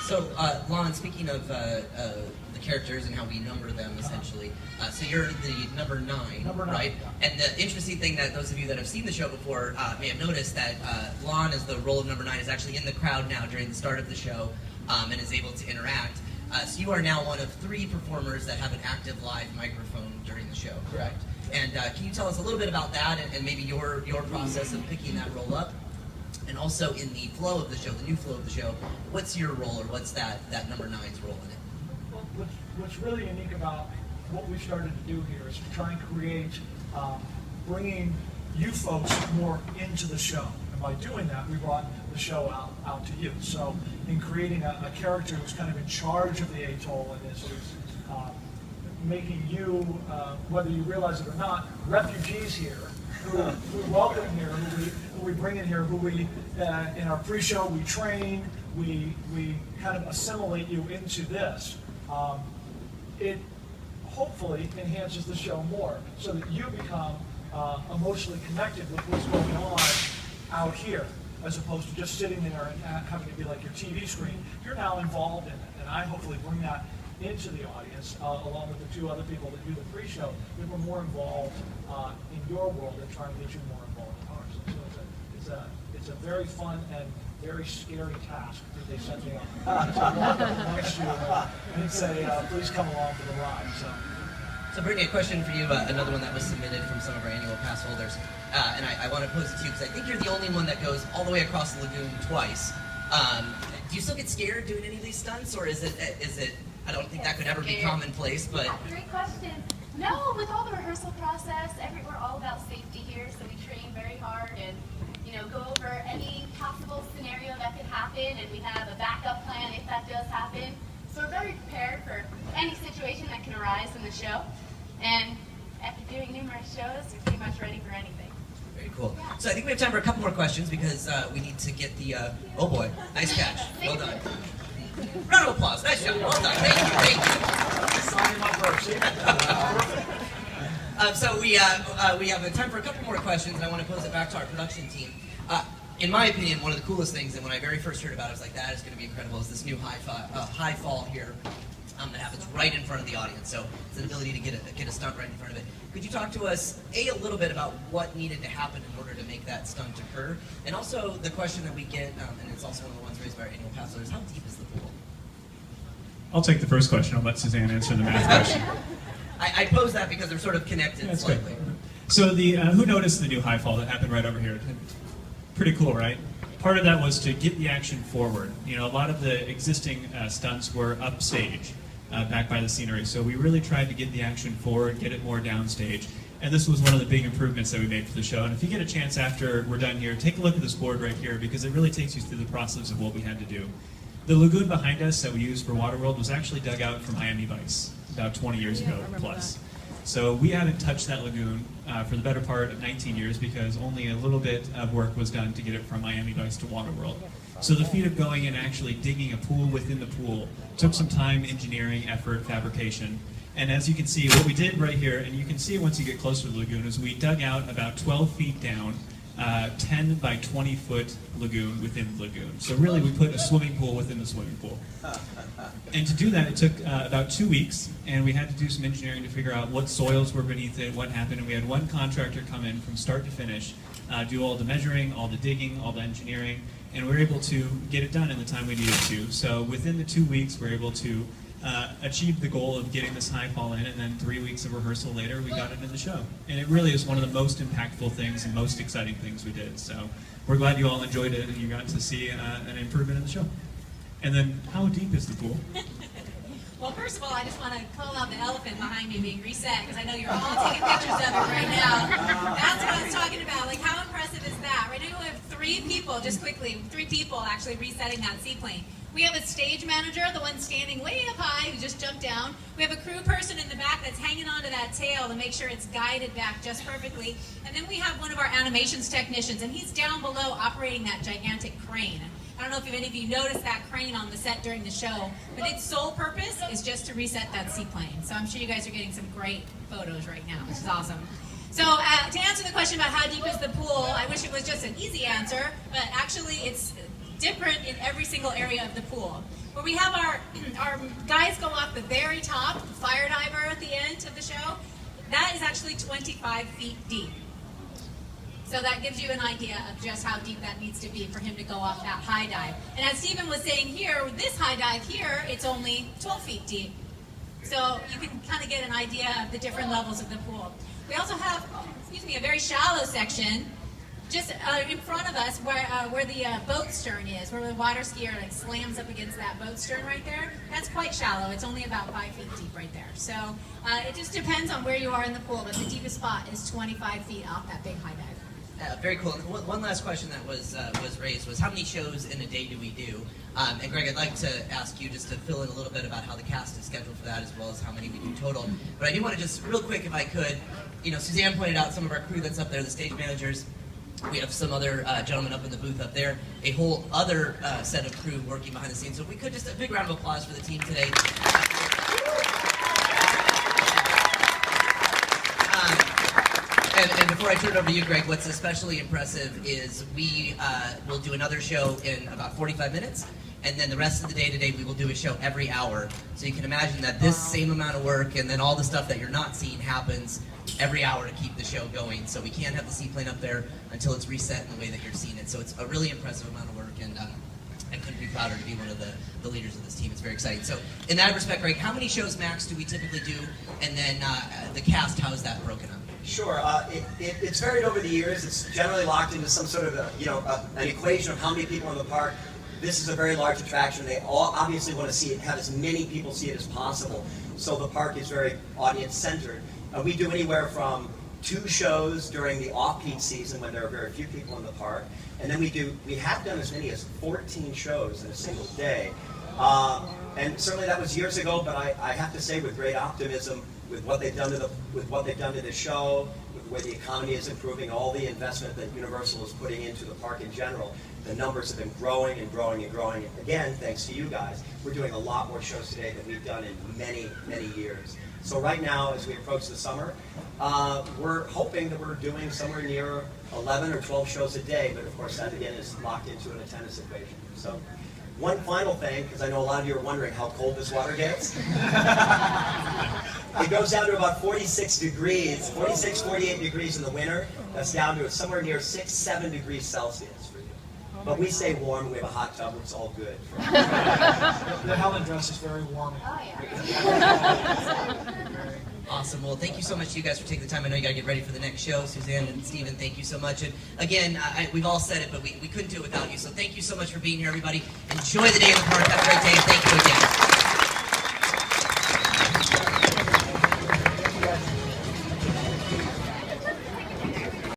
So, Lon, speaking of the characters and how we number them, essentially, so you're the number 9, right? Yeah. And the interesting thing that those of you that have seen the show before may have noticed that Lon, as the role of number 9, is actually in the crowd now during the start of the show and is able to interact. So you are now one of 3 performers that have an active live microphone during the show, correct? And can you tell us a little bit about that and maybe your process of picking that role up? And also in the flow of the show, the new flow of the show, what's your role or what's that number 9's role in it? Well, what's really unique about what we started to do here is to try and create, bringing you folks more into the show. And by doing that, we brought the show out to you. So in creating a character who's kind of in charge of the atoll and is making you, whether you realize it or not, refugees here, who we welcome here, who we bring in here, who we, in our pre-show, we train, we kind of assimilate you into this. It hopefully enhances the show more so that you become emotionally connected with what's going on out here, as opposed to just sitting there and having to be like your TV screen. You're now involved in it, and I hopefully bring that into the audience, along with the 2 other people that do the pre-show, that we're more involved in your world and trying to get you more involved in ours. So it's a very fun and very scary task that they set me on to walk up amongst you and say, please come along for the ride. So Brittany, a question for you, another one that was submitted from some of our annual pass holders, and I want to pose it to you because I think you're the only one that goes all the way across the lagoon twice. Do you still get scared doing any of these stunts, or is it? I don't think that could ever be commonplace, but... Yeah, great question. No, with all the rehearsal process, we're all about safety here, so we train very hard and go over any possible scenario that could happen, and we have a backup plan if that does happen. So we're very prepared for any situation that can arise in the show. And after doing numerous shows, we're pretty much ready for anything. Very cool. So I think we have time for a couple more questions because we need to get the, oh boy, nice catch. Well done. Round of applause. Nice job. Well done. Thank you. So we have time for a couple more questions, and I want to pose it back to our production team. In my opinion, one of the coolest things, and when I very first heard about it, I was like, that is going to be incredible, is this new high fall here that happens right in front of the audience. So it's an ability to get a stunt right in front of it. Could you talk to us, a little bit about what needed to happen in order to make that stunt occur? And also the question that we get, and it's also one of the ones raised by our annual pass holders, how deep is the pool? I'll take the first question. I'll let Suzanne answer the math question. I pose that because they're sort of connected slightly. Good. So who noticed the new high fall that happened right over here? Pretty cool, right? Part of that was to get the action forward. A lot of the existing stunts were upstage, back by the scenery. So we really tried to get the action forward, get it more downstage. And this was one of the big improvements that we made for the show. And if you get a chance after we're done here, take a look at this board right here because it really takes you through the process of what we had to do. The lagoon behind us that we used for WaterWorld was actually dug out from Miami Vice about 20 years ago plus. So we haven't touched that lagoon for the better part of 19 years because only a little bit of work was done to get it from Miami Vice to WaterWorld. So the feat of going and actually digging a pool within the pool took some time, engineering, effort, fabrication. And as you can see, what we did right here, and you can see it once you get closer to the lagoon, is we dug out about 12 feet down, 10 by 20 foot lagoon within the lagoon. So really we put a swimming pool within the swimming pool. And to do that, it took about 2 weeks, and we had to do some engineering to figure out what soils were beneath it, what happened, and we had one contractor come in from start to finish, do all the measuring, all the digging, all the engineering, and we were able to get it done in the time we needed to. So within the 2 weeks, we were able to achieve the goal of getting this high fall in, and then 3 weeks of rehearsal later, we got it in the show. And it really is one of the most impactful things and most exciting things we did. So we're glad you all enjoyed it and you got to see an improvement in the show. And then, how deep is the pool? Well, first of all, I just want to call out the elephant behind me being reset, because I know you're all taking pictures of it right now. That's what I was talking about. Like, how impressive is that? Right now we have 3 people, just quickly, 3 people actually resetting that seaplane. We have a stage manager, the one standing way up high, who just jumped down. We have a crew person in the back that's hanging onto that tail to make sure it's guided back just perfectly. And then we have one of our animations technicians, and he's down below operating that gigantic crane. I don't know if any of you noticed that crane on the set during the show, but its sole purpose is just to reset that seaplane. So I'm sure you guys are getting some great photos right now, which is awesome. So to answer the question about how deep is the pool, I wish it was just an easy answer, but actually it's different in every single area of the pool. where we have our guys go off the very top, the fire diver at the end of the show. That is actually 25 feet deep. So that gives you an idea of just how deep that needs to be for him to go off that high dive. And as Stephen was saying here, with this high dive here, it's only 12 feet deep. So you can kind of get an idea of the different levels of the pool. We also have, a very shallow section just in front of us where the boat stern is, where the water skier like slams up against that boat stern right there. That's quite shallow. It's only about 5 feet deep right there. So it just depends on where you are in the pool, but the deepest spot is 25 feet off that big high dive. Very cool. One last question that was raised was how many shows in a day do we do? And Greg, I'd like to ask you just to fill in a little bit about how the cast is scheduled for that, as well as how many we do total. But I do want to just real quick, if I could, Suzanne pointed out some of our crew that's up there, the stage managers. We have some other gentlemen up in the booth up there, a whole other set of crew working behind the scenes. So if we could, just a big round of applause for the team today. And before I turn it over to you, Greg, what's especially impressive is we will do another show in about 45 minutes, and then the rest of the day today we will do a show every hour. So you can imagine that this same amount of work and then all the stuff that you're not seeing happens every hour to keep the show going. So we can't have the seaplane up there until it's reset in the way that you're seeing it. So it's a really impressive amount of work, and I couldn't be prouder to be one of the leaders of this team. It's very exciting. So in that respect, Greg, how many shows max do we typically do? And then the cast, how is that broken up? Sure. It's varied over the years. It's generally locked into some sort of an equation of how many people in the park. This is a very large attraction. They all obviously want to see it, have as many people see it as possible. So the park is very audience-centered. We do anywhere from 2 shows during the off-peak season when there are very few people in the park, and then we have done as many as 14 shows in a single day. And certainly that was years ago, but I have to say with great optimism, with what they've done to the show, with the way the economy is improving, all the investment that Universal is putting into the park in general, the numbers have been growing and growing and growing. Again, thanks to you guys, we're doing a lot more shows today than we've done in many, many years. So right now, as we approach the summer, we're hoping that we're doing somewhere near 11 or 12 shows a day, but of course that again is locked into an attendance equation. So one final thing, because I know a lot of you are wondering how cold this water gets. It goes down to about 46 degrees, 46, 48 degrees in the winter. That's down to somewhere near 6, 7 degrees Celsius for you. But we stay warm. We have a hot tub. It's all good. The Helen dress is very warm. Oh, yeah. Awesome. Well, thank you so much to you guys for taking the time. I know you got to get ready for the next show. Suzanne and Stephen, thank you so much. And again, we've all said it, but we couldn't do it without you. So thank you so much for being here, everybody. Enjoy the day in the park. Have a great day. Thank you again.